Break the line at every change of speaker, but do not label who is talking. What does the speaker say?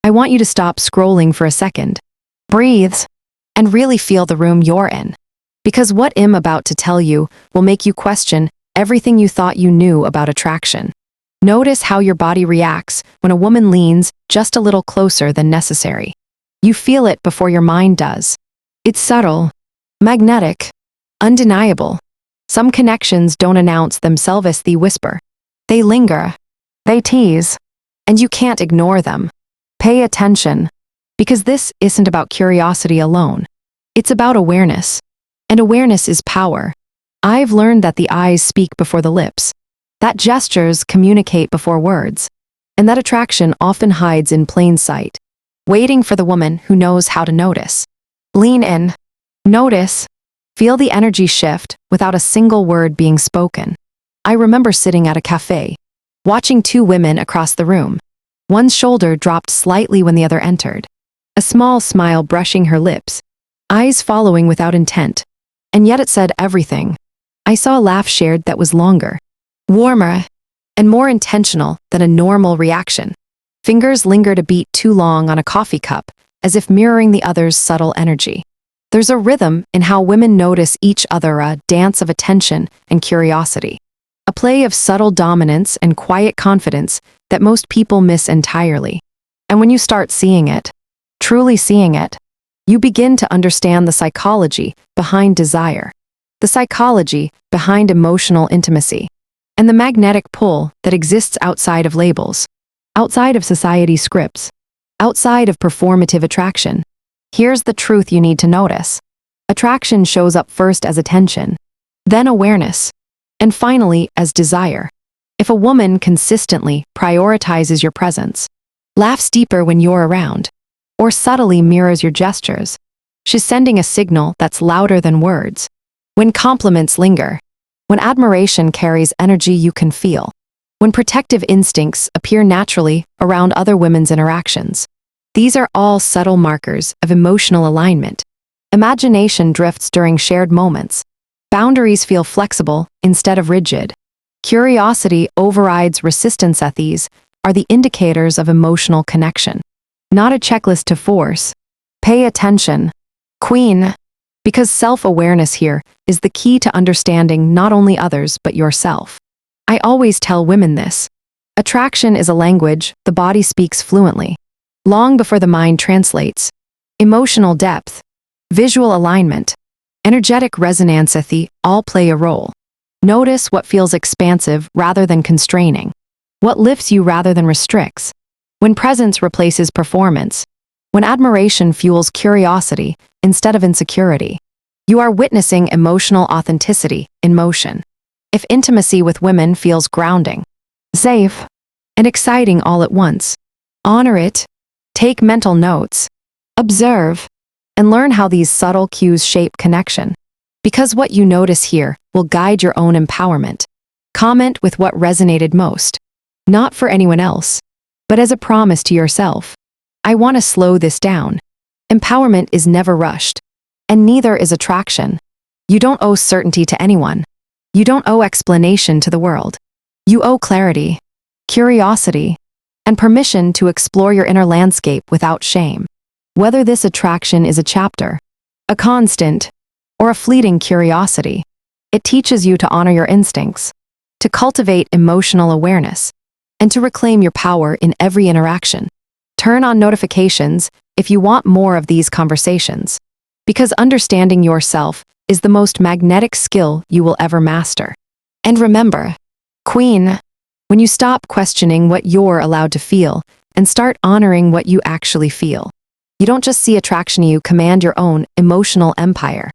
I want you to stop scrolling for a second. Breathe. And really feel the room you're in. Because what I'm about to tell you will make you question everything you thought you knew about attraction. Notice how your body reacts when a woman leans just a little closer than necessary. You feel it before your mind does. It's subtle, magnetic, undeniable. Some connections don't announce themselves as the whisper. They linger. They tease. And you can't ignore them. Pay attention. Because this isn't about curiosity alone. It's about awareness. And awareness is power. I've learned that the eyes speak before the lips. That gestures communicate before words. And that attraction often hides in plain sight, waiting for the woman who knows how to notice. Lean in. Notice. Feel the energy shift without a single word being spoken. I remember sitting at a cafe, watching two women across the room. One's shoulder dropped slightly when the other entered. A small smile brushing her lips, eyes following without intent. And yet it said everything. I saw a laugh shared that was longer, warmer, and more intentional than a normal reaction. Fingers lingered a beat too long on a coffee cup, as if mirroring the other's subtle energy. There's a rhythm in how women notice each other, a dance of attention and curiosity. A play of subtle dominance and quiet confidence that most people miss entirely. And when you start seeing it, truly seeing it, you begin to understand the psychology behind desire, the psychology behind emotional intimacy, and the magnetic pull that exists outside of labels, outside of society scripts, outside of performative attraction. Here's the truth you need to notice. Attraction shows up first as attention, then awareness, and finally as desire. If a woman consistently prioritizes your presence, laughs deeper when you're around, or subtly mirrors your gestures, she's sending a signal that's louder than words. When compliments linger, when admiration carries energy you can feel, when protective instincts appear naturally around other women's interactions, these are all subtle markers of emotional alignment. Imagination drifts during shared moments. Boundaries feel flexible instead of rigid. Curiosity overrides resistance. These are the indicators of emotional connection. Not a checklist to force. Pay attention. Queen. Because self-awareness here is the key to understanding not only others but yourself. I always tell women this. Attraction is a language the body speaks fluently, long before the mind translates. Emotional depth, visual alignment, energetic resonance all play a role. Notice what feels expansive rather than constraining, what lifts you rather than restricts. When presence replaces performance, when admiration fuels curiosity instead of insecurity, you are witnessing emotional authenticity in motion. If intimacy with women feels grounding, safe, and exciting all at once, honor it. Take mental notes, observe, and learn how these subtle cues shape connection. Because what you notice here will guide your own empowerment. Comment with what resonated most, not for anyone else, but as a promise to yourself. I want to slow this down. Empowerment is never rushed, and neither is attraction. You don't owe certainty to anyone. You don't owe explanation to the world. You owe clarity, curiosity, and permission to explore your inner landscape without shame. Whether this attraction is a chapter, a constant, or a fleeting curiosity, it teaches you to honor your instincts, to cultivate emotional awareness, and to reclaim your power in every interaction. Turn on notifications if you want more of these conversations, because understanding yourself is the most magnetic skill you will ever master. And remember, Queen, when you stop questioning what you're allowed to feel and start honoring what you actually feel, you don't just see attraction, you command your own emotional empire.